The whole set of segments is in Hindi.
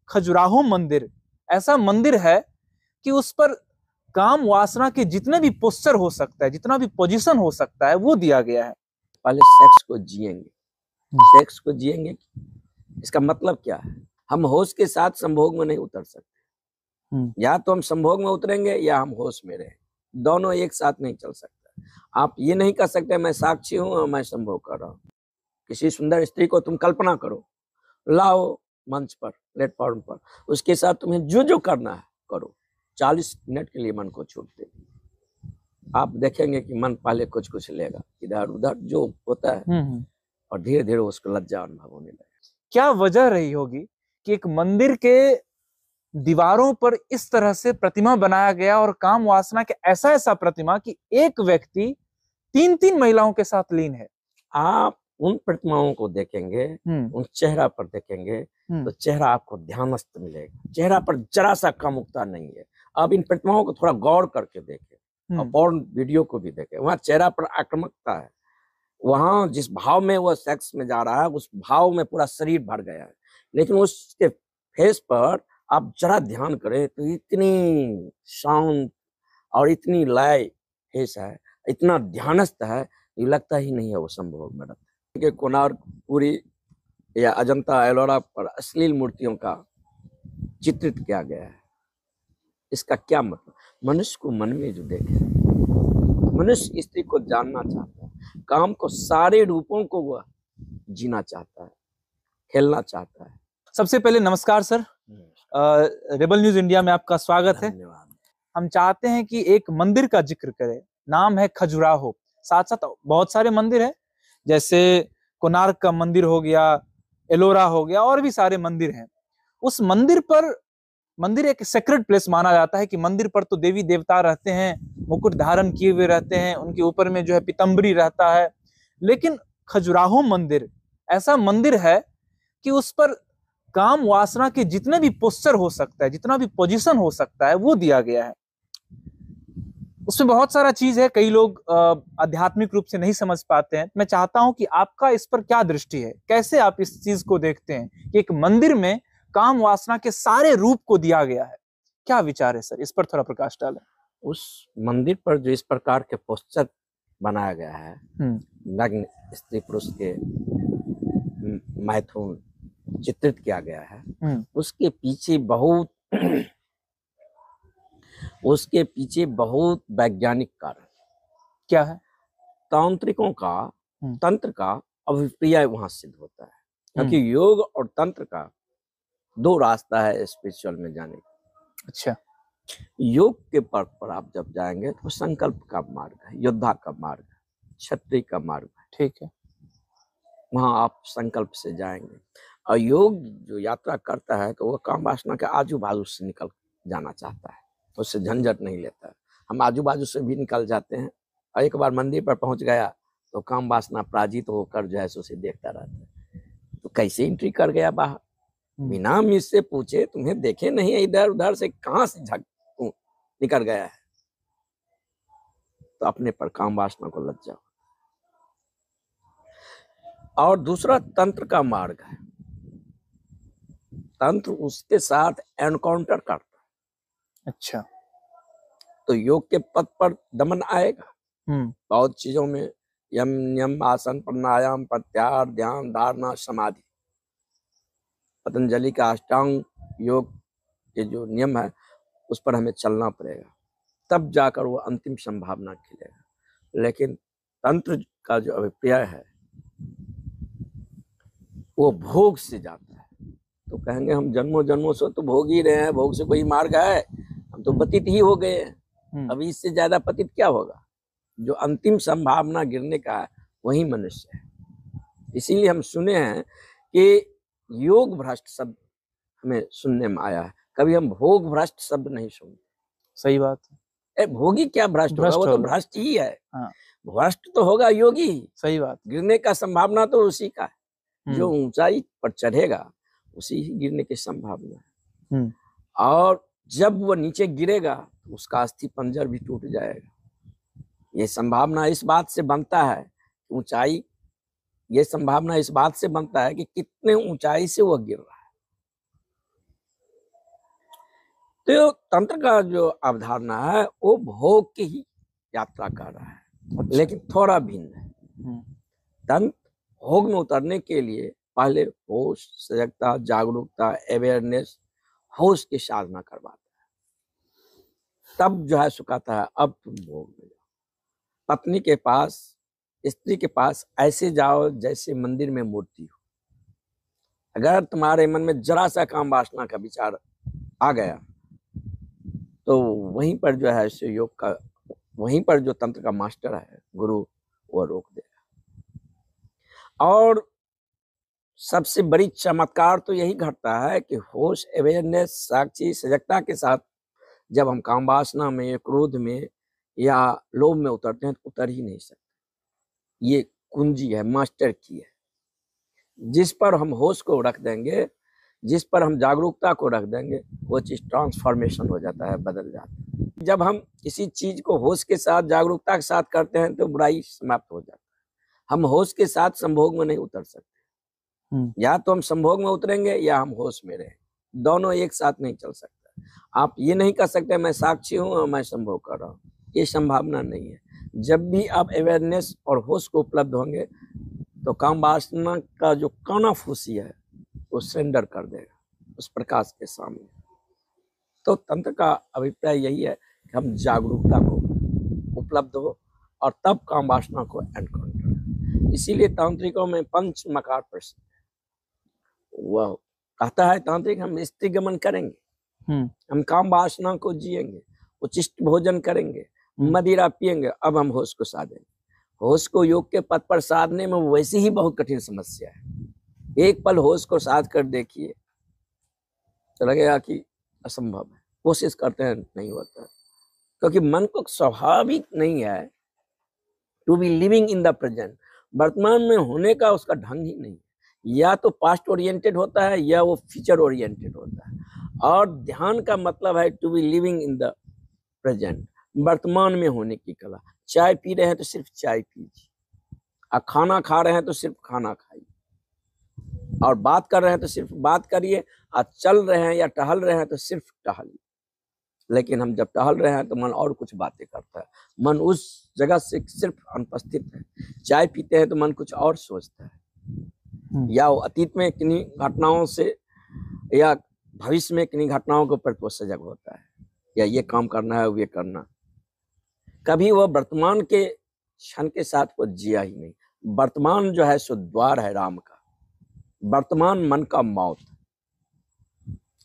खजुराहो मंदिर ऐसा मंदिर है कि उस पर काम वासना के जितने भी पोस्चर हो सकता है, जितना भी पोजीशन हो सकता है, वो दिया गया है। पहले सेक्स को जिएंगे, सेक्स को जिएंगे, इसका मतलब क्या है? हम होश के साथ संभोग में नहीं उतर सकते। या तो हम संभोग में उतरेंगे या हम होश में रहें, दोनों एक साथ नहीं चल सकता। आप ये नहीं कह सकते मैं साक्षी हूं और मैं संभोग कर रहा हूं। किसी सुंदर स्त्री को तुम कल्पना करो, लाओ मंच पर, प्लेटफॉर्म पर, उसके साथ तुम्हें जो जो करना है करो। 40 मिनट के लिए मन को छूट दे, आप देखेंगे कि मन पहले कुछ कुछ लेगा, इधर उधर जो होता है, और धीरे धीरे उसको लज्जा अनुभव होने लगेगा। क्या वजह रही होगी कि एक मंदिर के दीवारों पर इस तरह से प्रतिमा बनाया गया, और काम वासना के ऐसा ऐसा प्रतिमा कि एक व्यक्ति 3-3 महिलाओं के साथ लीन है? आप उन प्रतिमाओं को देखेंगे, उन चेहरा पर देखेंगे तो चेहरा आपको ध्यानस्थ मिलेगा। चेहरा पर जरा सा कामुकता नहीं है। अब इन प्रतिमाओं को थोड़ा गौर करके देखें और पॉर्न वीडियो को भी देखें, वहां चेहरा पर आक्रामकता है। वहां जिस भाव में वह सेक्स में जा रहा है, उस भाव में पूरा शरीर भर गया है। लेकिन उसके फेस पर आप जरा ध्यान करें तो इतनी शांत और इतनी लय फेस है, इतना ध्यानस्थ है, ये लगता ही नहीं है वो संभोग में रहता है। कोणार्क, पुरी या अजंता एलोरा पर अश्लील मूर्तियों का चित्रित किया गया है। इसका क्या मतलब? मनुष्य को मन में जो देखे, मनुष्य स्त्री को जानना चाहता है, काम को सारे रूपों को वह जीना चाहता है, खेलना चाहता है। सबसे पहले नमस्कार सर, रेबल न्यूज इंडिया में आपका स्वागत है। धन्यवाद। हम चाहते हैं कि एक मंदिर का जिक्र करें, नाम है खजुराहो, साथ साथ बहुत सारे मंदिर हैं, जैसे कोणार्क का मंदिर हो गया, एलोरा हो गया, और भी सारे मंदिर हैं। उस मंदिर पर, मंदिर एक सेक्रेड प्लेस माना जाता है कि मंदिर पर तो देवी देवता रहते हैं, मुकुट धारण किए हुए रहते हैं, उनके ऊपर में जो है पीतम्बरी रहता है। लेकिन खजुराहो मंदिर ऐसा मंदिर है कि उस पर काम वासना के जितने भी पोस्चर हो सकता है, जितना भी पोजीशन हो सकता है, वो दिया गया है। उसमें बहुत सारा चीज है, कई लोग आध्यात्मिक रूप से नहीं समझ पाते हैं। मैं चाहता हूं कि आपका इस पर क्या दृष्टि है, कैसे आप इस चीज को देखते हैं कि एक मंदिर में काम वासना के सारे रूप को दिया गया है? क्या विचार है सर, इस पर थोड़ा प्रकाश डालें। उस मंदिर पर जो इस प्रकार के पोस्टर बनाया गया है, नग्न स्त्री पुरुष के मैथुन चित्रित किया गया है, उसके पीछे बहुत वैज्ञानिक कारण। क्या है? तांत्रिकों का, तंत्र का अभिप्राय वहां सिद्ध होता है, क्योंकि योग और तंत्र का 2 रास्ता है स्पिरिचुअल में जाने का। अच्छा। योग के पथ पर आप जब जाएंगे तो संकल्प का मार्ग है, योद्धा का मार्ग है, क्षत्रिय का मार्ग है। ठीक है। वहां आप संकल्प से जाएंगे। और योग जो यात्रा करता है तो वह काम वासना के आजू बाजू से निकल जाना चाहता है, उससे झंझट नहीं लेता है। हम आजू बाजू से भी निकल जाते हैं, और एक बार मंदिर पर पहुंच गया तो काम वासना पराजित होकर जो है उसे देखता रहता है। तो कैसे एंट्री कर गया बाहर, बिना मुझसे पूछे, तुम्हें देखे नहीं है, इधर उधर से कहां से निकल गया है। तो अपने पर काम वासना को लग जाओ। और दूसरा तंत्र का मार्ग है, तंत्र उसके साथ एनकाउंटर करता है। अच्छा। तो योग के पद पर दमन आएगा बहुत चीजों में, यम नियम आसन प्राणायाम प्रत्याहार ध्यान धारणा समाधि, पतंजलि का अष्टांग योग के जो नियम है उस पर हमें चलना पड़ेगा, तब जाकर वो अंतिम संभावना खिलेगा। लेकिन तंत्र का जो अभिप्राय है वो भोग से जाता है। तो कहेंगे हम जन्मों जन्मों से तो भोग ही रहे हैं, भोग से कोई मार्ग है? हम तो पतित ही हो गए हैं, अभी इससे ज्यादा पतित क्या होगा? जो अंतिम संभावना गिरने का है वही मनुष्य है। इसीलिए हम सुने हैं कि योग भ्रष्ट शब्द हमें सुनने में आया है, कभी हम भोग भ्रष्ट शब्द नहीं सुनते। सही बात है। भोगी क्या भ्रष्ट होगा? वो तो भ्रष्ट ही है। हाँ। भ्रष्ट तो होगा योगी। सही बात। गिरने का संभावना तो उसी का है, जो ऊंचाई पर चढ़ेगा उसी ही गिरने की संभावना है। और जब वो नीचे गिरेगा तो उसका अस्थि पंजर भी टूट जाएगा। ये संभावना इस बात से बनता है, ऊंचाई, ये संभावना इस बात से बनता है कि कितने ऊंचाई से वो गिर रहा है। तो तंत्र का जो अवधारणा है वो भोग की ही यात्रा कर रहा है, लेकिन थोड़ा भिन्न है। तंत्र भोग में उतरने के लिए पहले होश, सजगता, जागरूकता, अवेयरनेस, होश की साधना करवाता है, तब जो है सुखाता है अब तुम भोग में जाओ। पत्नी के पास, स्त्री के पास ऐसे जाओ जैसे मंदिर में मूर्ति हो। अगर तुम्हारे मन में जरा सा काम वासना का विचार आ गया तो वहीं पर जो है इस योग का, वहीं पर जो तंत्र का मास्टर है गुरु, वो रोक देगा। और सबसे बड़ी चमत्कार तो यही घटता है कि होश, अवेयरनेस, साक्षी, सजगता के साथ जब हम काम वासना में, क्रोध में या लोभ में उतरते हैं तो उतर ही नहीं सकते। ये कुंजी है, मास्टर की है। जिस पर हम होश को रख देंगे, जिस पर हम जागरूकता को रख देंगे, वो चीज ट्रांसफॉर्मेशन हो जाता है, बदल जाता है। जब हम किसी चीज को होश के साथ, जागरूकता के साथ करते हैं तो बुराई समाप्त हो जाता है। हम होश के साथ संभोग में नहीं उतर सकते। या तो हम संभोग में उतरेंगे या हम होश में रहें, दोनों एक साथ नहीं चल सकता। आप ये नहीं कह सकते मैं साक्षी हूं और मैं संभोग कर रहा हूँ, ये संभावना नहीं है। जब भी आप अवेयरनेस और होश को उपलब्ध होंगे तो काम वासना का जो कानाफूसी है वो सरेंडर कर देगा उस प्रकाश के सामने। तो तंत्र का अभिप्राय यही है कि हम जागरूकता को उपलब्ध हो और तब काम वासना को एनकाउंटर। इसीलिए तांत्रिकों में पंच मकार प्रसिद्ध है। वह कहता है तांत्रिक हम स्त्री गमन करेंगे, हम काम वासना को जिएंगे, उचिष्ट भोजन करेंगे, मदिरा पिएंगे, अब हम होश को साधेंगे। होश को योग के पथ पर साधने में वैसी ही बहुत कठिन समस्या है। एक पल होश को साध कर देखिए तो लगेगा कि असंभव है, कोशिश करते हैं नहीं होता, क्योंकि मन को स्वाभाविक नहीं है to be living in the present. वर्तमान में होने का उसका ढंग ही नहीं है। या तो पास्ट ओरिएंटेड होता है या वो फ्यूचर ओरिएंटेड होता है। और ध्यान का मतलब है to be living in the present, वर्तमान में होने की कला। चाय पी रहे हैं तो सिर्फ चाय पीजिए, और खाना खा रहे हैं तो सिर्फ खाना खाइए, और बात कर रहे हैं तो सिर्फ बात करिए, और चल रहे हैं या टहल रहे हैं तो सिर्फ टहलिए। लेकिन हम जब टहल रहे हैं तो मन और कुछ बातें करता है, मन उस जगह से सिर्फ अनुपस्थित है। चाय पीते हैं तो मन कुछ और सोचता है, या वो अतीत में किन्हीं घटनाओं से या भविष्य में किन्हीं घटनाओं के प्रति वो सजग होता है, या ये काम करना है, वो ये करना। कभी वह वर्तमान के क्षण के साथ वो जिया ही नहीं। वर्तमान जो है सो द्वार है राम का, वर्तमान मन का मौत।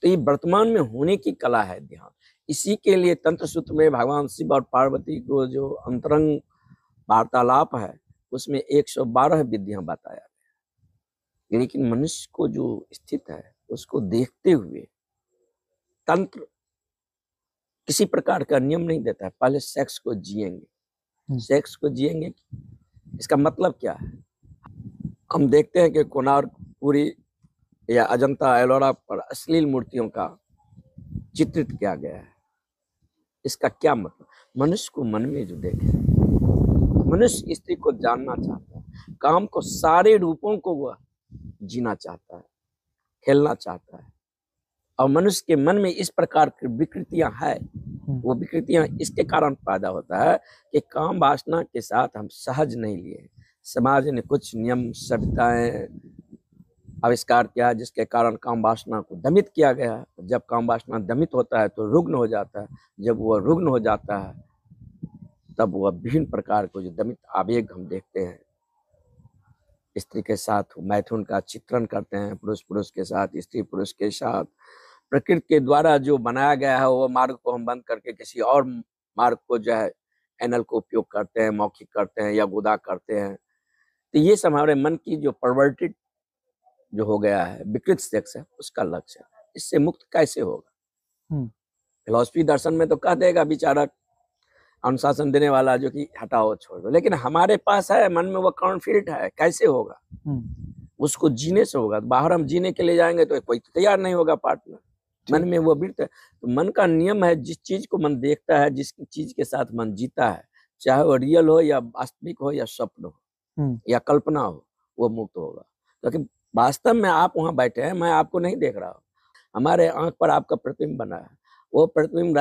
तो ये वर्तमान में होने की कला है ध्यान। इसी के लिए तंत्र सूत्र में भगवान शिव और पार्वती को जो अंतरंग वार्तालाप है उसमें 112 विधियां बताया गया। लेकिन मनुष्य को जो स्थित है उसको देखते हुए तंत्र किसी प्रकार का नियम नहीं देता है। पहले सेक्स को जिएंगे, सेक्स को जिएंगे, इसका मतलब क्या है? हम देखते हैं कि कोणार्क, पुरी या अजंता, एलोरा पर अश्लील मूर्तियों का चित्रित किया गया है। इसका क्या मतलब? मनुष्य को मन में जो देखे, मनुष्य स्त्री को जानना चाहता है, काम को सारे रूपों को वह जीना चाहता है, खेलना चाहता है। और मनुष्य के मन में इस प्रकार की विकृतियां है, वो विकृतियां इसके कारण पैदा होता है कि काम वासना के साथ हम सहज नहीं लिए। समाज ने कुछ नियम, सभ्यताएं आविष्कार किया जिसके कारण काम वासना को दमित किया गया। जब काम वासना दमित होता है तो रुग्ण हो जाता है। जब वह रुग्ण हो जाता है तब वह विभिन्न प्रकार को जो दमित आवेग हम देखते हैं, स्त्री के साथ मैथुन का चित्रण करते हैं, पुरुष पुरुष के साथ, स्त्री पुरुष के साथ। प्रकृति के द्वारा जो बनाया गया है वो मार्ग को हम बंद करके किसी और मार्ग को जो है एनल को उपयोग करते हैं, मौखिक करते हैं या गुदा करते हैं। तो ये सब हमारे मन की जो परवर्टेड जो हो गया है, विकृत सेक्स है, उसका लक्ष्य है। इससे मुक्त कैसे होगा? फिलॉसफी दर्शन में तो कह देगा बेचारा अनुशासन देने वाला जो कि हटाओ छोड़ दो, लेकिन हमारे पास है मन में वो कॉन्फ्लिक्ट है, कैसे होगा? उसको जीने से होगा। बाहर हम जीने के लिए जाएंगे तो कोई तैयार नहीं होगा पार्टनर, मन में वो बिरता है। तो मन का नियम है, जिस चीज को मन देखता है, जिस चीज के साथ मन जीता है, चाहे वो रियल हो या वास्तविक हो या स्वप्न हो या कल्पना हो, वो मुक्त होगा। क्योंकि वास्तव में आप वहां बैठे हैं, मैं आपको नहीं देख रहा हूँ, हमारे आंख पर आपका प्रतिबिंब बना है। वो प्रतिबिंब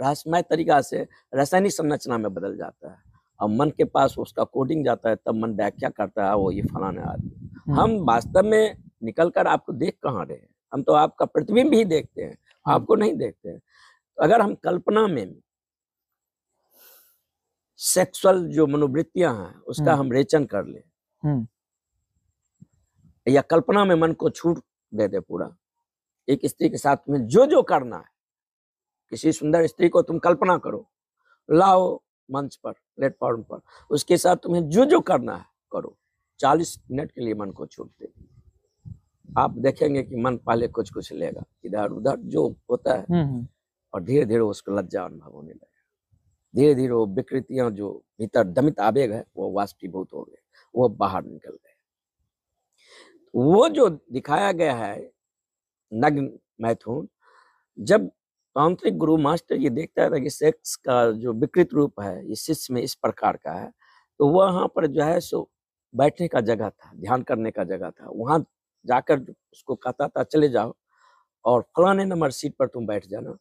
रहस्यमय तरीका से रासायनिक संरचना में बदल जाता है, और मन के पास उसका कोडिंग जाता है, तब मन व्याख्या करता है वो ये फलाने आदमी। हम वास्तव में निकल कर आपको देख कहाँ रहे हैं, हम तो आपका प्रतिबिंब ही देखते हैं, आपको नहीं देखते हैं। तो अगर हम कल्पना में सेक्सुअल जो मनोवृत्तियां हैं उसका हम रेचन कर ले, या कल्पना में मन को छूट दे दे पूरा, एक स्त्री के साथ में जो जो करना है, किसी सुंदर स्त्री को तुम कल्पना करो, लाओ मंच पर, प्लेटफॉर्म पर, उसके साथ तुम्हें जो जो करना है करो, 40 मिनट के लिए मन को छूट दे। आप देखेंगे कि मन पहले कुछ कुछ लेगा, इधर उधर जो होता है, और धीरे धीरे उसको लज्जा अनुभव होने लगेगा। धीरे धीरे वो विकृतियां जो भीतर दमित आवेग है वो वाष्पीभूत हो गए, वो बाहर निकल गए। वो जो दिखाया गया है नग्न मैथुन, जब तांत्रिक गुरु मास्टर ये देखता है कि सेक्स का जो विकृत रूप है ये शिष्य में इस प्रकार का है, तो वहां पर जो है सो बैठने का जगह था, ध्यान करने का जगह था, वहां जाकर उसको कहता था चले जाओ और फलाने नंबर सीट पर तुम बैठ जाना,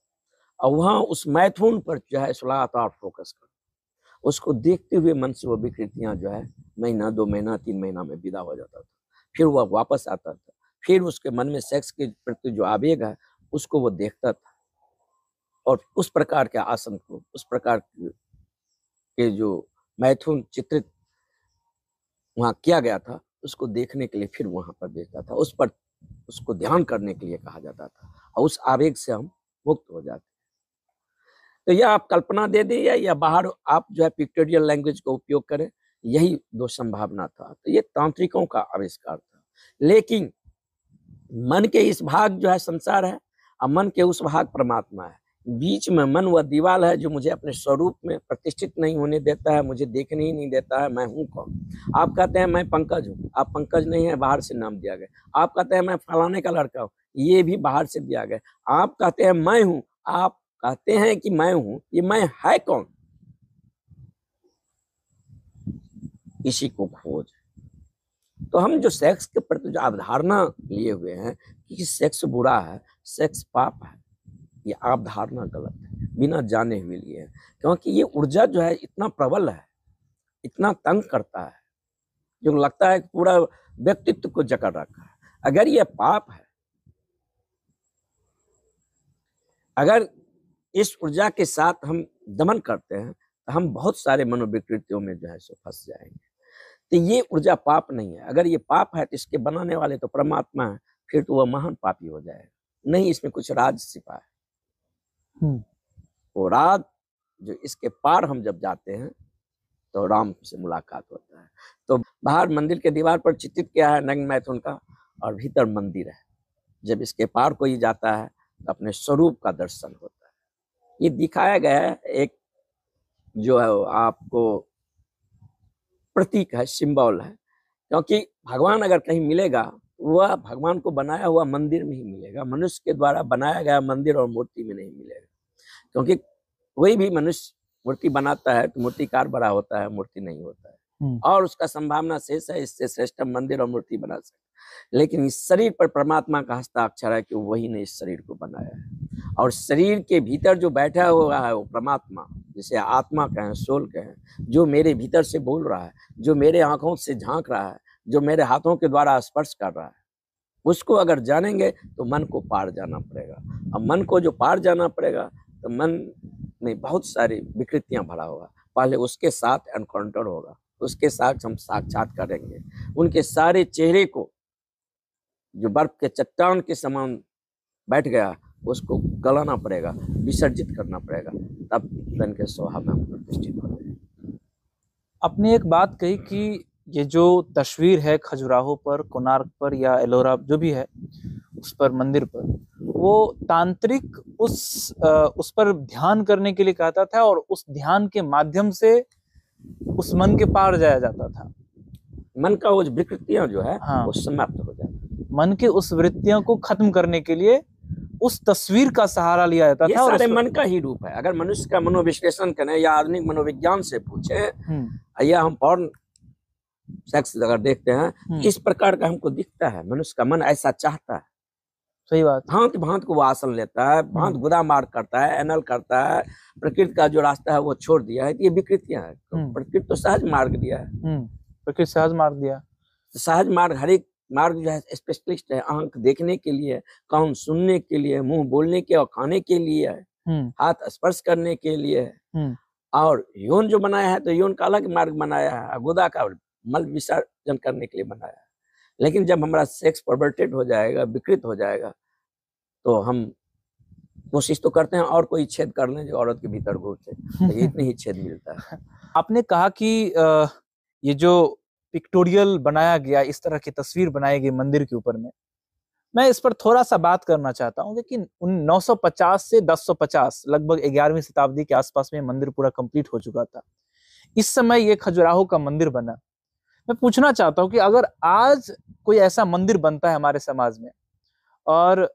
और वहां उस मैथुन पर जो है लगातार फोकस करो। उसको देखते हुए मन से वो विकृतियां जो है महीना, 2 महीना, 3 महीना में विदा हो जाता था, फिर वह वापस आता था, फिर उसके मन में सेक्स के प्रति जो आवेग है उसको वो देखता था, और उस प्रकार के आसन को, उस प्रकार के जो मैथुन चित्रित वहां किया गया था उसको देखने के लिए फिर वहां पर देखता था, उस पर उसको ध्यान करने के लिए कहा जाता था, और उस आवेग से हम मुक्त हो जाते। तो यह आप कल्पना दे दें या बाहर आप जो है पिक्टोरियल लैंग्वेज का उपयोग करें, यही 2 संभावना था। तो ये तांत्रिकों का आविष्कार था। लेकिन मन के इस भाग जो है संसार है, और मन के उस भाग परमात्मा है। बीच में मन वह दीवाल है जो मुझे अपने स्वरूप में प्रतिष्ठित नहीं होने देता है, मुझे देखने ही नहीं देता है मैं हूँ कौन। आप कहते हैं मैं पंकज हूँ, आप पंकज नहीं है, बाहर से नाम दिया गया। आप कहते हैं मैं फलाने का लड़का हूँ, ये भी बाहर से दिया गया। आप कहते हैं मैं हूँ, आप कहते हैं कि मैं हूँ, ये मैं है कौन? इसी को खोज। तो हम जो सेक्स के प्रति जो अवधारणा लिए हुए हैं कि सेक्स बुरा है, सेक्स पाप है, ये अवधारणा गलत है, बिना जाने हुए लिए है। क्योंकि ये ऊर्जा जो है इतना प्रबल है, इतना तंग करता है, जो लगता है कि पूरा व्यक्तित्व को जकड़ रखा है। अगर ये पाप है, अगर इस ऊर्जा के साथ हम दमन करते हैं तो हम बहुत सारे मनोविकृतियों में जो है सो फंस जाएंगे। तो ये ऊर्जा पाप नहीं है। अगर ये पाप है तो इसके बनाने वाले तो परमात्मा है, फिर तो वह महान पापी हो जाएगा। नहीं, इसमें कुछ राज छिपा है। वो राज जो इसके पार हम जब जाते हैं तो राम से मुलाकात होता है। तो बाहर मंदिर के दीवार पर चित्रित किया है नग्न मैथुन का, और भीतर मंदिर है। जब इसके पार कोई जाता है तो अपने स्वरूप का दर्शन होता है। ये दिखाया गया है, एक जो है आपको प्रतीक है, सिंबल है। क्योंकि भगवान अगर कहीं मिलेगा वह भगवान को बनाया हुआ मंदिर में ही मिलेगा, मनुष्य के द्वारा बनाया गया मंदिर और मूर्ति में नहीं मिलेगा। क्योंकि कोई भी मनुष्य मूर्ति बनाता है तो मूर्तिकार बड़ा होता है, मूर्ति नहीं होता है, और उसका संभावना शेष है इससे श्रेष्ठ मंदिर और मूर्ति बना सकता है। लेकिन इस शरीर पर परमात्मा का हस्ताक्षर है कि वही ने इस शरीर को बनाया है, और शरीर के भीतर जो बैठा हुआ है वो परमात्मा, जिसे आत्मा कहें, सोल कहें, जो मेरे भीतर से बोल रहा है, जो मेरे आंखों से झांक रहा है, जो मेरे हाथों के द्वारा स्पर्श कर रहा है, उसको अगर जानेंगे तो मन को पार जाना पड़ेगा। अब मन को जो पार जाना पड़ेगा तो मन में बहुत सारी विकृतियां भरा होगा। पहले उसके साथ एनकाउंटर होगा, उसके साथ हम साक्षात करेंगे। उनके सारे चेहरे को जो बर्फ के चट्टान के समान बैठ गया उसको गलाना पड़ेगा, विसर्जित करना पड़ेगा, तब धन के स्वभाव में हम प्रतिष्ठित हो जाएंगे। आपने एक बात कही कि ये जो तस्वीर है खजुराहो पर, कोणार्क पर या एलोरा जो भी है उस पर, मंदिर पर, वो तांत्रिक उस पर ध्यान करने के लिए कहता था, और उस ध्यान के माध्यम से उस मन के पार जाया जाता था। मन का वो विकृतियां जो है वो समाप्त हो जाता है। मन के उस वृत्तियों को खत्म करने के लिए उस तस्वीर का सहारा लिया जाता था। सारे मन का ही रूप है। अगर मनुष्य का मनोविश्लेषण करें या आधुनिक मनोविज्ञान से पूछे, या हम पॉर्न सेक्स अगर देखते हैं, इस प्रकार का हमको दिखता है। मनुष्य का मन ऐसा चाहता है, सही बात। भांत भांत को वो आसन लेता है, भांत गुदा मार करता है, एनल करता है, प्रकृति का जो रास्ता है वो छोड़ दिया है। ये विकृतियां है। प्रकृति तो सहज मार्ग दिया है, प्रकृति सहज मार्ग दिया। सहज मार्ग, हर एक मार्ग जो है स्पेशलिस्ट है। आंख देखने के लिए, कान सुनने के लिए, मुंह बोलने के और खाने के लिए है, हाथ स्पर्श करने के लिए है। और यौन जो बनाया है तो यौन का अलग मार्ग बनाया है, गुदा का मल विसर्जन करने के लिए बनाया है। लेकिन जब हमारा सेक्स परवर्टेड हो जाएगा, विकृत हो जाएगा, तो हम कोशिश तो करते हैं और कोई छेद कर लें जो औरत के भीतर घुसे, तो इतने ही छेद मिलता है। आपने कहा कि ये जो पिक्टोरियल बनाया गया, इस तरह की तस्वीर बनाई गई मंदिर के ऊपर में, मैं इस पर थोड़ा सा बात करना चाहता हूँ। लेकिन 950 से 1050 लगभग 11वीं शताब्दी के आसपास में मंदिर पूरा कंप्लीट हो चुका था। इस समय ये खजुराहो का मंदिर बना। मैं पूछना चाहता हूँ कि अगर आज कोई ऐसा मंदिर बनता है हमारे समाज में, और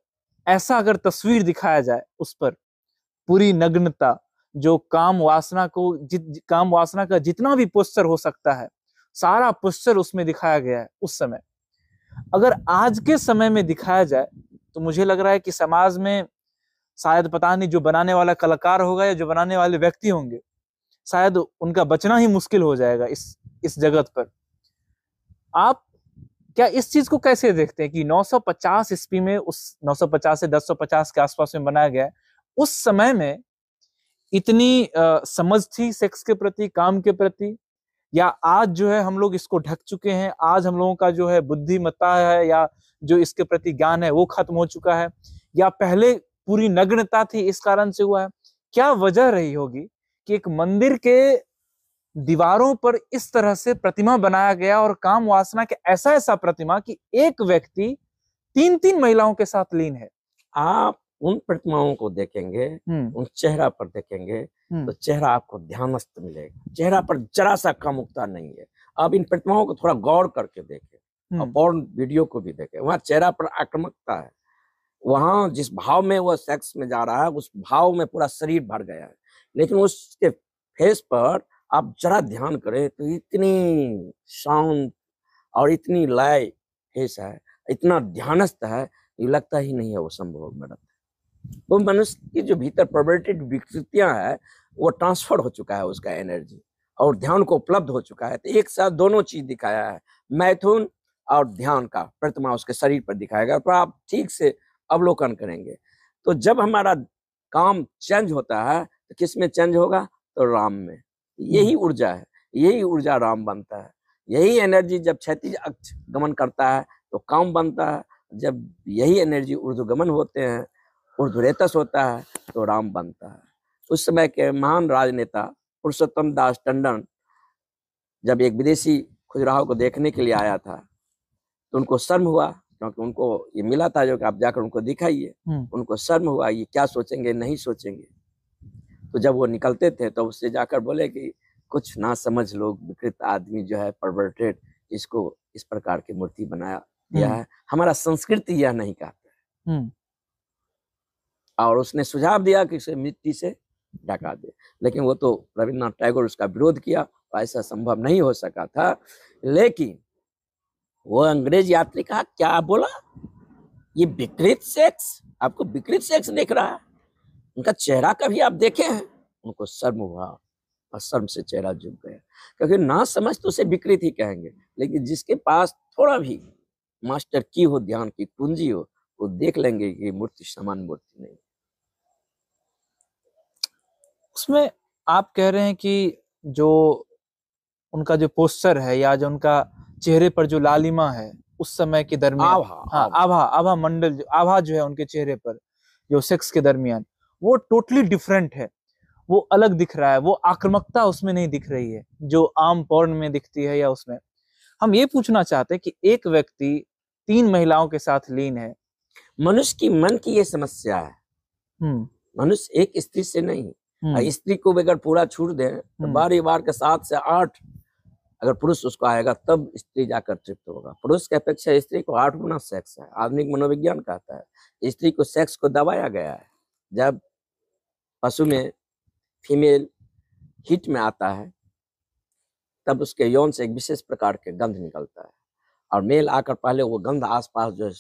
ऐसा अगर तस्वीर दिखाया जाए, उस पर पूरी नग्नता, जो काम वासना का जितना भी पोस्चर हो सकता है, सारा पोस्चर उसमें दिखाया गया है उस समय, अगर आज के समय में दिखाया जाए तो मुझे लग रहा है कि समाज में शायद पता नहीं जो बनाने वाला कलाकार होगा या जो बनाने वाले व्यक्ति होंगे, शायद उनका बचना ही मुश्किल हो जाएगा इस जगत पर। आप क्या इस चीज को कैसे देखते हैं कि 950 ईस्वी में, उस 950 से 1050 के आसपास में बनाया गया है, उस समय में इतनी समझ थी सेक्स के प्रति, काम के प्रति, या आज जो है हम लोग इसको ढक चुके हैं, आज हम लोगों का जो है बुद्धिमत्ता है या जो इसके प्रति ज्ञान है वो खत्म हो चुका है, या पहले पूरी नग्नता थी इस कारण से हुआ है? क्या वजह रही होगी कि एक मंदिर के दीवारों पर इस तरह से प्रतिमा बनाया गया, और काम वासना के ऐसा प्रतिमा कि एक व्यक्ति 3-3 महिलाओं के साथ लीन है? आप उन प्रतिमाओं को देखेंगे, उन चेहरा पर देखेंगे, तो चेहरा आपको ध्यानस्थ मिलेगा। चेहरा पर जरा सा कामुकता नहीं है। अब इन प्रतिमाओं को थोड़ा गौर करके देखें, और पॉर्न वीडियो को भी देखें। वहां चेहरा पर आक्रामकता है, वहां जिस भाव में वो सेक्स में जा रहा है, उस भाव में पूरा शरीर भर गया है। लेकिन उसके फेस पर आप जरा ध्यान करें तो इतनी शांत और इतनी लय फेस है, इतना ध्यानस्थ है, ये लगता ही नहीं है वो संभोग में रहता है। वो मनुष्य की जो भीतर परवर्टेड विकृतियां है, वो ट्रांसफर हो चुका है उसका एनर्जी, और ध्यान को उपलब्ध हो चुका है। तो एक साथ दोनों चीज दिखाया है, मैथुन और ध्यान का प्रतिमा उसके शरीर पर दिखाएगा। तो आप ठीक से अवलोकन करेंगे। तो जब हमारा काम चेंज होता है तो किस में चेंज होगा? तो राम में। यही ऊर्जा है, यही ऊर्जा राम बनता है। यही एनर्जी जब क्षैतिज अक्ष गमन करता है तो काम बनता है। जब यही एनर्जी ऊर्ध्वगमन होते हैं, ऊर्ध्वरेतस होता है, तो राम बनता है। उस समय के महान राजनेता पुरुषोत्तम दास टंडन जब एक विदेशी खजुराहो को देखने के लिए आया था, तो उनको शर्म हुआ, क्योंकि उनको ये मिला था जो कि आप जाकर उनको दिखाइए। उनको शर्म हुआ, ये क्या सोचेंगे, नहीं सोचेंगे। तो जब वो निकलते थे तो उससे जाकर बोले कि कुछ ना समझ लोग, विकृत आदमी जो है, परवर्टेड, इसको इस प्रकार की मूर्ति बनाया दिया है, हमारा संस्कृति यह नहीं कहता है। और उसने सुझाव दिया कि इसे मिट्टी से ढका दे। लेकिन वो तो रविन्द्रनाथ टैगोर उसका विरोध किया, ऐसा संभव नहीं हो सका था। लेकिन वो अंग्रेज यात्री का क्या बोला, ये विकृत सेक्स, आपको विकृत सेक्स देख रहा है। उनका चेहरा कभी आप देखे हैं? उनको शर्म हुआ और शर्म से चेहरा झुक गया, क्योंकि ना समझ तो उसे विकृत ही कहेंगे। लेकिन जिसके पास थोड़ा भी मास्टर की हो, ध्यान की पूंजी हो, वो देख लेंगे कि मूर्ति समान मूर्ति नहीं। उसमें आप कह रहे हैं कि जो उनका जो पोस्चर है, या जो उनका चेहरे पर जो लालिमा है उस समय के दरमियान, आभा मंडल, आभा जो है उनके चेहरे पर जो सेक्स के दरमियान, वो टोटली डिफरेंट है, वो अलग दिख रहा है। वो आक्रामकता उसमें नहीं दिख रही है जो आम पॉर्न में दिखती है। या उसमें हम ये पूछना चाहते हैं कि एक व्यक्ति 3 महिलाओं के साथ लीन है। मनुष्य की मन की ये समस्या है। मनुष्य एक स्त्री से नहीं, स्त्री को अगर पूरा छूट दे तो बार के 7 से 8 अगर पुरुष उसको आएगा, तब स्त्री जाकर तृप्त होगा। पुरुष की अपेक्षा स्त्री को 8 गुना सेक्स है। आधुनिक मनोविज्ञान कहता है स्त्री को सेक्स को दबाया गया है। जब पशु में फीमेल हीट में आता है, तब उसके यौन से एक विशेष प्रकार के गंध निकलता है, और मेल आकर पहले वो गंध आसपास जो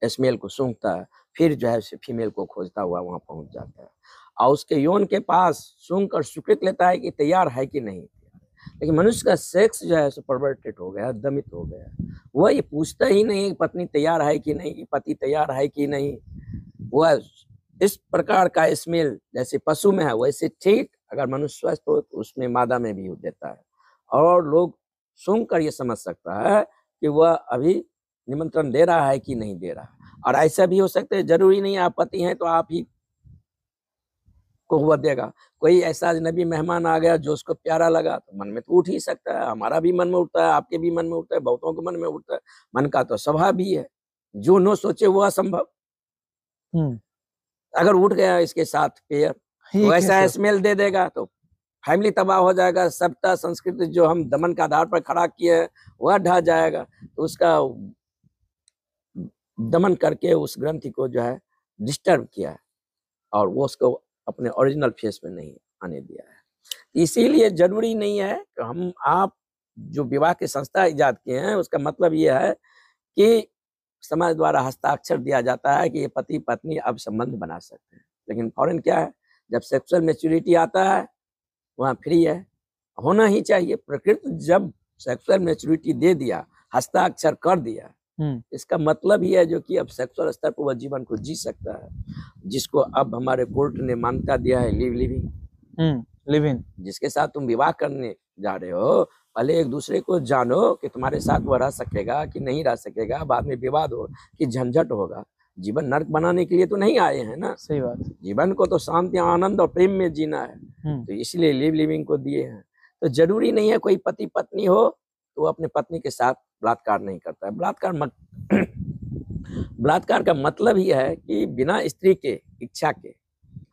स्मेल को सूंघता है, फिर जो है फीमेल को खोजता हुआ वहां पहुंच जाता है और उसके यौन के पास सूंघ कर स्वीकृत लेता है कि तैयार है कि नहीं। लेकिन मनुष्य का सेक्स जो है सो परवर्टेड हो गया, दमित हो गया। वह ये पूछता ही नहीं कि पत्नी तैयार है कि नहीं, पति तैयार है कि नहीं। वह इस प्रकार का स्मेल जैसे पशु में है वैसे ठीक अगर मनुष्य स्वस्थ हो तो उसमें मादा में भी देता है और लोग सूंघ कर ये समझ सकता है कि वह अभी निमंत्रण दे रहा है कि नहीं दे रहा। और ऐसा भी हो सकता है, जरूरी नहीं आप पति हैं तो आप ही को वह देगा। कोई ऐसा अजनबी मेहमान आ गया जो उसको प्यारा लगा तो मन में तो उठ ही सकता है, हमारा भी मन में उठता है, आपके भी मन में उठता है, बहुतों के मन में उठता है। मन का तो स्वभाव भी है, जो न सोचे वो असंभव। अगर उठ गया इसके साथ पेयर तो ऐसा स्मेल दे देगा तो फैमिली तबाह हो जाएगा, सभ्यता संस्कृति जो हम दमन के आधार पर खड़ा किए हैं वह ढह जाएगा। तो उसका दमन करके उस ग्रंथि को जो है डिस्टर्ब किया है और वो उसको अपने ओरिजिनल फेस में नहीं आने दिया है। इसीलिए जरूरी नहीं है कि हम आप जो विवाह की संस्था इजाद किए हैं उसका मतलब ये है कि समाज द्वारा हस्ताक्षर दिया जाता है कि ये पति पत्नी अब संबंध बना सकते हैं। लेकिन फौरन क्या है, जब सेक्सुअल मैच्योरिटी आता है वहाँ फ्री है, होना ही चाहिए। प्रकृति जब सेक्सुअल मैच्योरिटी दे दिया, हस्ताक्षर कर दिया, इसका मतलब ही है जो कि अब सेक्सुअल स्तर पर वह जीवन को जी सकता है, जिसको अब हमारे कोर्ट ने मान्यता दिया है लिविंग। जिसके साथ तुम विवाह करने जा रहे हो पहले एक दूसरे को जानो कि तुम्हारे साथ वह रह सकेगा कि नहीं रह सकेगा, बाद में विवाद हो कि झंझट होगा। जीवन नर्क बनाने के लिए तो नहीं आए हैं ना। सही बात। जीवन को तो शांति आनंद और प्रेम में जीना है, तो इसलिए लिविंग को दिए हैं। तो जरूरी नहीं है कोई पति पत्नी हो तो वो अपने पत्नी के साथ बलात्कार नहीं करता है। बलात्कार का मतलब ही है कि बिना स्त्री के इच्छा के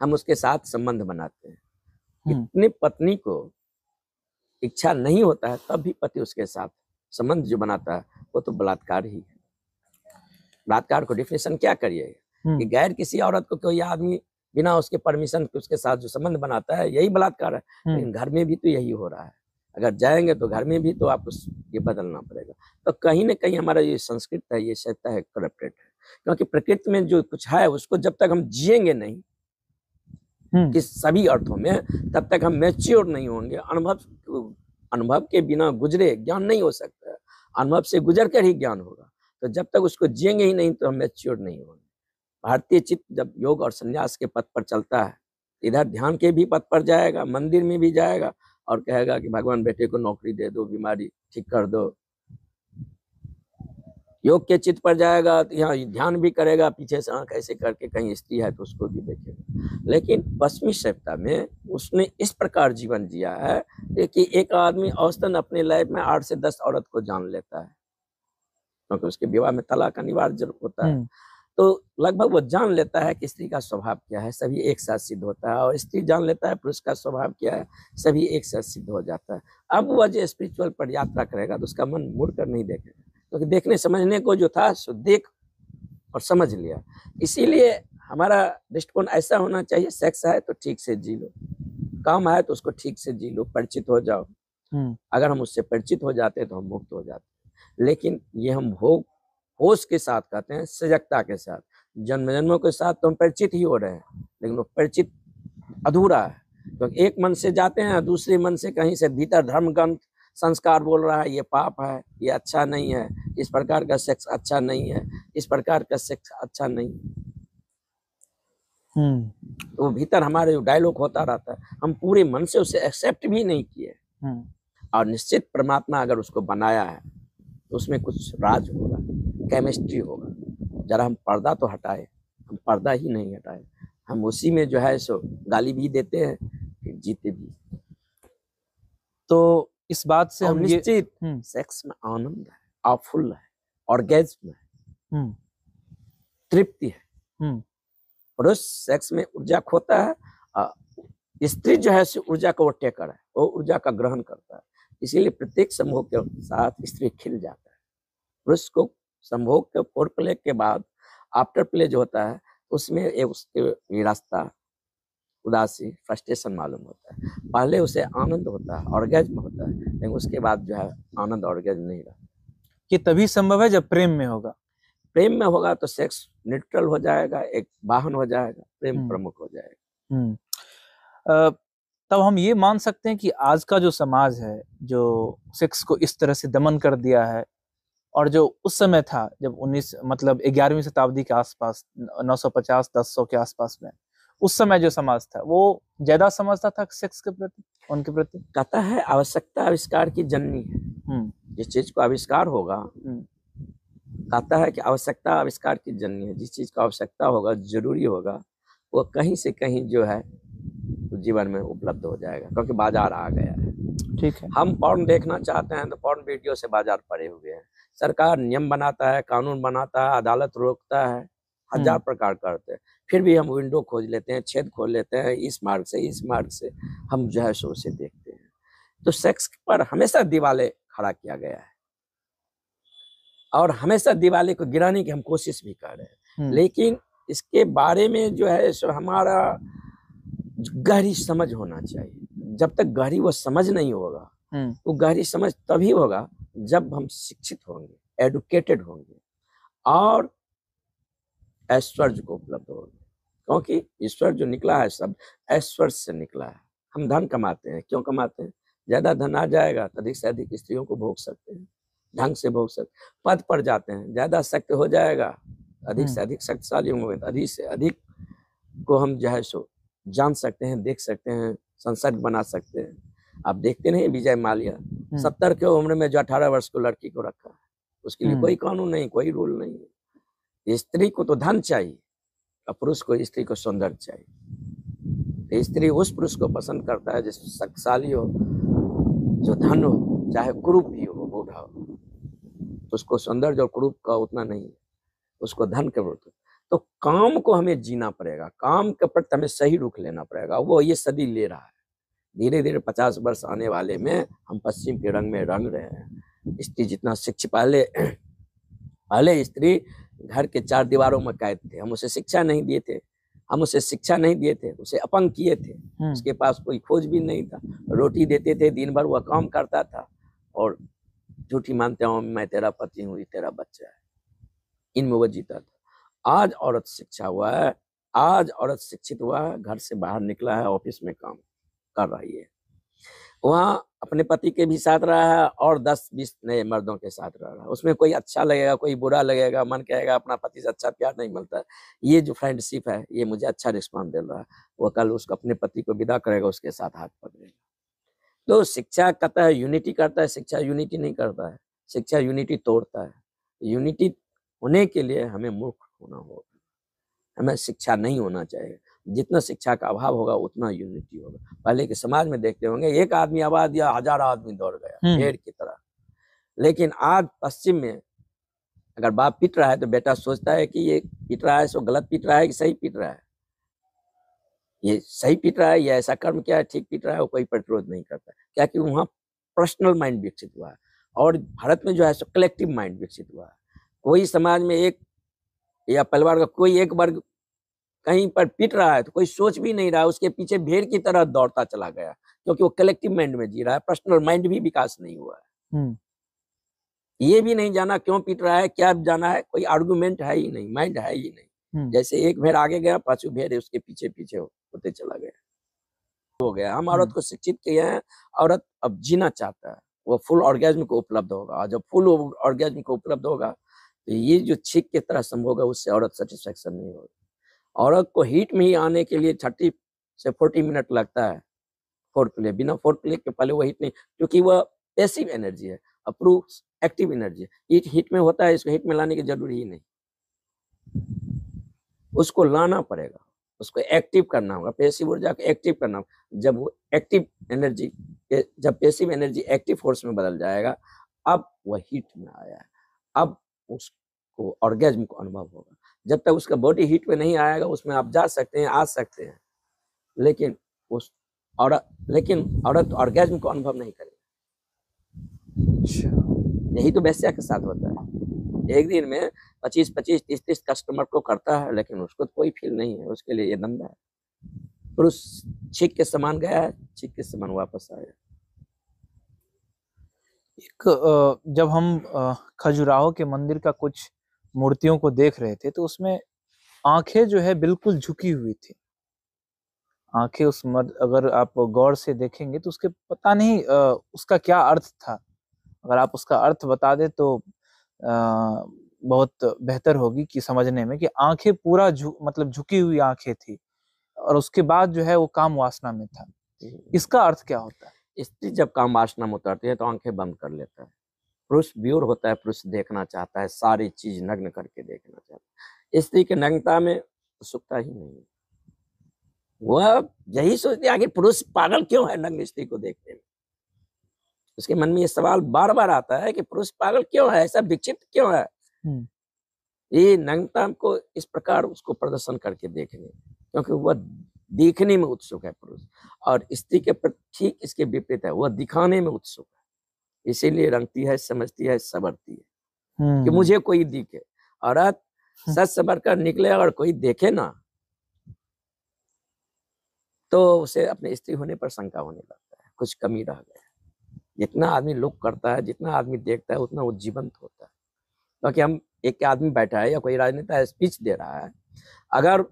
हम उसके साथ संबंध बनाते हैं। इतनी पत्नी को इच्छा नहीं होता है तब भी पति उसके साथ संबंध जो बनाता है वो तो बलात्कार ही है। बलात्कार को डिफिनेशन क्या करिए कि गैर किसी औरत को कोई आदमी बिना उसके परमिशन के उसके साथ जो संबंध बनाता है यही बलात्कार है। लेकिन घर में भी तो यही हो रहा है, अगर जाएंगे तो घर में भी तो आपको ये बदलना पड़ेगा। तो कहीं ना कहीं हमारा ये संस्कृत है, ये सभ्यता है, करप्टेड है। क्योंकि प्रकृति में जो कुछ है उसको जब तक हम जिएंगे नहीं कि सभी अर्थों में, तब तक हम मैच्योर नहीं होंगे। अनुभव के बिना गुजरे ज्ञान नहीं हो सकता है, अनुभव से गुजर कर ही ज्ञान होगा। तो जब तक उसको जिएंगे ही नहीं तो हम मैच्योर नहीं होंगे। भारतीय चित्त जब योग और संन्यास के पथ पर चलता है, इधर ध्यान के भी पथ पर जाएगा, मंदिर में भी जाएगा और कहेगा कि भगवान बेटे को नौकरी दे दो, बीमारी ठीक कर दो। योग के चित्त पर जाएगा तो यहाँ ध्यान भी करेगा, पीछे से आंख ऐसे करके कहीं स्त्री है तो उसको भी देखेगा। लेकिन पश्चिमी सभ्यता में उसने इस प्रकार जीवन जिया है कि एक आदमी औसतन अपने लाइफ में 8 से 10 औरत को जान लेता है, क्योंकि उसके विवाह में तलाक अनिवार्य होता है। तो लगभग वो जान लेता है कि स्त्री का स्वभाव क्या है, सभी एक साथ सिद्ध होता है, और स्त्री जान लेता है पुरुष का स्वभाव क्या है, सभी एक साथ सिद्ध हो जाता है। अब वह जो स्पिरिचुअल पर यात्रा करेगा तो उसका मन मुड़ कर नहीं देखेगा, क्योंकि देखने समझने को जो था सो देख और समझ लिया। इसीलिए हमारा दृष्टिकोण ऐसा होना चाहिए, सेक्स है तो ठीक से जी लो, काम है तो उसको ठीक से जी लो, परिचित हो जाओ। अगर हम उससे परिचित हो जाते तो हम मुक्त हो जाते। लेकिन ये हम भोग होश के साथ कहते हैं, सजगता के साथ। जन्म जन्मों के साथ तो हम परिचित ही हो रहे हैं, लेकिन वो परिचित अधूरा है, क्योंकि एक मन से जाते हैं, दूसरे मन से कहीं से भीतर धर्म ग्रंथ संस्कार बोल रहा है ये पाप है, ये अच्छा नहीं है, इस प्रकार का सेक्स अच्छा नहीं है, इस प्रकार का सेक्स अच्छा नहीं है। तो भीतर हमारे डायलॉग होता रहता है, हम पूरे मन से उसे एक्सेप्ट भी नहीं किए। और निश्चित परमात्मा अगर उसको बनाया है तो उसमें कुछ राज होगा, केमिस्ट्री होगा। जरा हम पर्दा तो हटाए, हम पर्दा ही नहीं हटाए, हम उसी में जो है सो गाली भी देते हैं फिर जीते भी। तो इस बात से हम निश्चित सेक्स में आनंद है, आफुल है, ऑर्गेज्म है, तृप्ति है। पुरुष सेक्स में ऊर्जा खोता है, स्त्री जो है ऊर्जा का वो टेकर है, वो ऊर्जा का ग्रहण करता है। इसीलिए प्रत्येक संभोग के साथ स्त्री खिल जाता है। पुरुष को संभोग के फोर प्ले के बाद आफ्टर प्ले जो होता है उसमें एक उसके रास्ता उदासी फ्रस्ट्रेशन मालूम होता है। पहले उसे आनंद होता है, ऑर्गेज्म होता है, लेकिन उसके बाद जो है आनंद ऑर्गेज्म नहीं रहता। कि तभी संभव है जब प्रेम में होगा। प्रेम में होगा तो सेक्स न्यूट्रल हो जाएगा, एक वाहन हो जाएगा, प्रेम प्रमुख हो जाएगा। तब हम ये मान सकते हैं कि आज का जो समाज है, जो सेक्स को इस तरह से दमन कर दिया है, और जो उस समय था जब 11वीं शताब्दी के आसपास 950-1000 के आसपास में, उस समय जो समाज था वो ज्यादा समझता था सेक्स के प्रति, उनके प्रति। कहता है आवश्यकता आविष्कार की जननी है। जिस चीज को आविष्कार होगा, कहता है कि आवश्यकता आविष्कार की जननी है। जिस चीज का आवश्यकता होगा, जरूरी होगा, वो कहीं से कहीं जो है जीवन में उपलब्ध हो जाएगा, क्योंकि बाजार आ गया है। ठीक है। हम पॉर्न देखना चाहते हैं तो पॉर्न वीडियो से बाजार पड़े हुए हैं। सरकार नियम बनाता है, कानून बनाता है, अदालत रोकता है, हजार प्रकार करते हैं, फिर भी हम विंडो खोज लेते हैं, छेद खोल लेते हैं, इस मार्ग से हम जो है सो उसे देखते हैं। तो सेक्स पर हमेशा दीवाले खड़ा किया गया है, और हमेशा दीवाले को गिराने की हम कोशिश भी कर रहे हैं। लेकिन इसके बारे में जो है सो हमारा गहरी समझ होना चाहिए। जब तक गहरी वो समझ नहीं होगा, वो गहरी समझ तभी होगा जब हम शिक्षित होंगे, एडुकेटेड होंगे, और ऐश्वर्य को उपलब्ध होंगे। क्योंकि ईश्वर जो निकला है सब ऐश्वर्य से निकला है। हम धन कमाते हैं, क्यों कमाते हैं? ज्यादा धन आ जाएगा तो अधिक से अधिक स्त्रियों को भोग सकते हैं, ढंग से भोग सकते। पद पर जाते हैं, ज्यादा शक्ति हो जाएगा, अधिक से अधिक शक्तिशाली होंगे, अधिक से अधिक को हम जो है सो जान सकते हैं, देख सकते हैं, संसर्ग बना सकते हैं। आप देखते नहीं विजय माल्या 70 की उम्र में जो 18 वर्ष को लड़की को रखा है, उसके लिए कोई कानून नहीं, कोई रूल नहीं है। स्त्री को तो धन चाहिए और पुरुष को स्त्री को सौंदर्य चाहिए। स्त्री उस पुरुष को पसंद करता है जिसमें शक्तिशाली हो, जो धन हो, चाहे कुरूप भी हो, बूढ़ा हो। उसको सौंदर्य और कुरूप का उतना नहीं है, उसको धन के विरुद्ध। तो काम को हमें जीना पड़ेगा, काम के प्रति हमें सही रुख लेना पड़ेगा। वो ये सदी ले रहा है, धीरे धीरे 50 वर्ष आने वाले में हम पश्चिम के रंग में रंग रहे हैं। स्त्री जितना शिक्षित, पहले स्त्री घर के 4 दीवारों में कैद थे, हम उसे शिक्षा नहीं दिए थे, उसे अपंग किए थे। उसके पास कोई खोज भी नहीं था, रोटी देते थे, दिन भर वह काम करता था और झूठी मानते हूँ मैं तेरा पति हूँ, तेरा बच्चा है, इनमें वो जीता था। आज औरत शिक्षा हुआ है, आज औरत शिक्षित हुआ है, घर से बाहर निकला है, ऑफिस में काम कर रही है, वहाँ अपने पति के भी साथ रहा है और 10-20 नए मर्दों के साथ रह रहा है। उसमें कोई अच्छा लगेगा, कोई बुरा लगेगा, मन कहेगा अपना पति से अच्छा प्यार नहीं मिलता है, ये जो फ्रेंडशिप है ये मुझे अच्छा रिस्पॉन्स दे रहा है, वो कल उसको अपने पति को विदा करेगा, उसके साथ हाथ पकड़ेगा। तो शिक्षा कहता है यूनिटी करता है, शिक्षा यूनिटी नहीं करता है, शिक्षा यूनिटी तोड़ता है। यूनिटी होने के लिए हमें मूर्ख होना होगा, हमें शिक्षा नहीं होना चाहिए। जितना शिक्षा का अभाव होगा उतना यूनिटी होगा। पहले के समाज में देखते होंगे, एक आदमी आवाज दिया, 1000 आदमी दौड़ गया भेड़ की तरह। लेकिन आज पश्चिम में अगर बाप पीट रहा है तो बेटा सोचता है कि ये पीट रहा है सो गलत पीट रहा है कि सही पीट रहा है, ये सही पीट रहा है, ये ऐसा कर्म क्या है, ठीक पीट रहा है, वो कोई प्रतिरोध नहीं करता। क्या कि वहाँ पर्सनल माइंड विकसित हुआ है, और भारत में जो है सो कलेक्टिव माइंड विकसित हुआ है। कोई समाज में एक या परिवार का कोई एक वर्ग कहीं पर पीट रहा है तो कोई सोच भी नहीं रहा, उसके पीछे भेड़ की तरह दौड़ता चला गया, क्योंकि वो कलेक्टिव माइंड में जी रहा है, पर्सनल माइंड भी विकास नहीं हुआ है। ये भी नहीं जाना क्यों पीट रहा है, क्या जाना है, कोई आर्गुमेंट है ही नहीं, माइंड है ही नहीं। जैसे एक भेड़ आगे गया, 5 भेड़ उसके पीछे पीछे होते चला गया, हो गया। हम औरत को शिक्षित किए हैं, औरत अब जीना चाहता है, वो फुल ऑर्गेज्म को उपलब्ध होगा, और जब फुल ऑर्गेज्म को उपलब्ध होगा तो ये जो छींक की तरह संभव होगा, उससे औरत सेटिस्फेक्शन नहीं होगा। औरत को हीट में ही आने के लिए 30 से 40 मिनट लगता है फोर्थ प्ले, बिना फोर्थ प्ले के पहले वो हीट नहीं, क्योंकि वह पैसिव एनर्जी है, अप्रूव एक्टिव एनर्जी है। हीट में होता है, इसको हीट में लाने की जरूरी ही नहीं, उसको लाना पड़ेगा, उसको एक्टिव करना होगा, पैसिव ऊर्जा को एक्टिव करना होगा। जब वो एक्टिव एनर्जी, जब पैसिव एनर्जी एक्टिव फोर्स में बदल जाएगा, अब वह हीट में आया है, अब उसको ऑर्गेज्म को अनुभव होगा। जब तक उसका बॉडी हीट में नहीं आएगा, उसमें आप जा सकते हैं, आ सकते हैं, लेकिन औरत ऑर्गेज्म को अनुभव नहीं करेगी। यही तो वेश्या के साथ होता है, एक दिन में 25-25, 30-30 कस्टमर को करता है, लेकिन उसको तो कोई फील नहीं है, उसके लिए ये धंधा है। पुरुष छींक के समान गया है, छींक के समान वापस आया। एक जब हम खजुराहो के मंदिर का कुछ मूर्तियों को देख रहे थे तो उसमें आंखें जो है बिल्कुल झुकी हुई थी। आंखें उस अगर आप गौर से देखेंगे तो उसके पता नहीं उसका क्या अर्थ था। अगर आप उसका अर्थ बता दे तो बहुत बेहतर होगी कि समझने में, कि आंखें पूरा मतलब झुकी हुई आंखें थी और उसके बाद जो है वो काम वासना में था। इसका अर्थ क्या होता है? स्त्री जब काम वासना में उतरती है तो आंखें बंद कर लेता है। पुरुष व्यूर होता है, पुरुष देखना चाहता है, सारी चीज नग्न करके देखना चाहता है। स्त्री की नग्नता में उत्सुकता ही नहीं है। वह यही सोचती है आखिर पुरुष पागल क्यों है नग्न स्त्री को देखने में। उसके मन में ये सवाल बार बार आता है कि पुरुष पागल क्यों है, ऐसा विक्षिप्त क्यों है। ये नग्नता को इस प्रकार उसको प्रदर्शन करके देखने, क्योंकि वह देखने में उत्सुक है पुरुष, और स्त्री के प्रति ठीक इसके विपरीत है, वह दिखाने में उत्सुक है। इसीलिए रंगती है, समझती है, संवरती है कि मुझे कोई दिखे। औरत सच संवर कर निकले अगर कोई देखे ना तो उसे अपने स्त्री होने पर शंका होने लगता है, कुछ कमी रह गया। जितना आदमी लुक करता है, जितना आदमी देखता है, उतना वो जीवंत होता है। क्योंकि हम एक आदमी बैठा है या कोई राजनेता स्पीच दे रहा है, अगर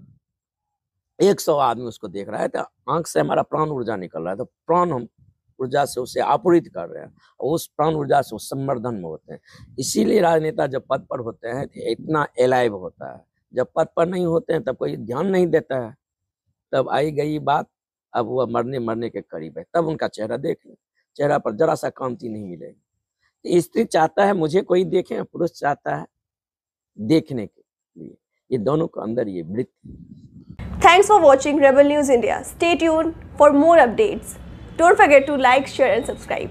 100 आदमी उसको देख रहा है तो आंख से हमारा प्राण ऊर्जा निकल रहा है, तो प्राण हम ऊर्जा से उसे आपूरित कर रहे हैं और उस प्राण ऊर्जा से संवर्धन में होते हैं। इसीलिए राजनेता जब पद पर होते हैं तो इतना एलाइव होता है। जब पद पर नहीं होते हैं तब कोई ध्यान नहीं देता है। तब आई गई बात, अब वह मरने के करीब है, तब उनका चेहरा देख ले, चेहरा पर जरा सा कांति नहीं मिलेगी। स्त्री चाहता है मुझे कोई देखे, पुरुष चाहता है देखने के लिए। ये दोनों के अंदर ये वृत्ति। Thanks for watching Rebel News India. Stay tuned for more updates. Don't forget to like, share and subscribe.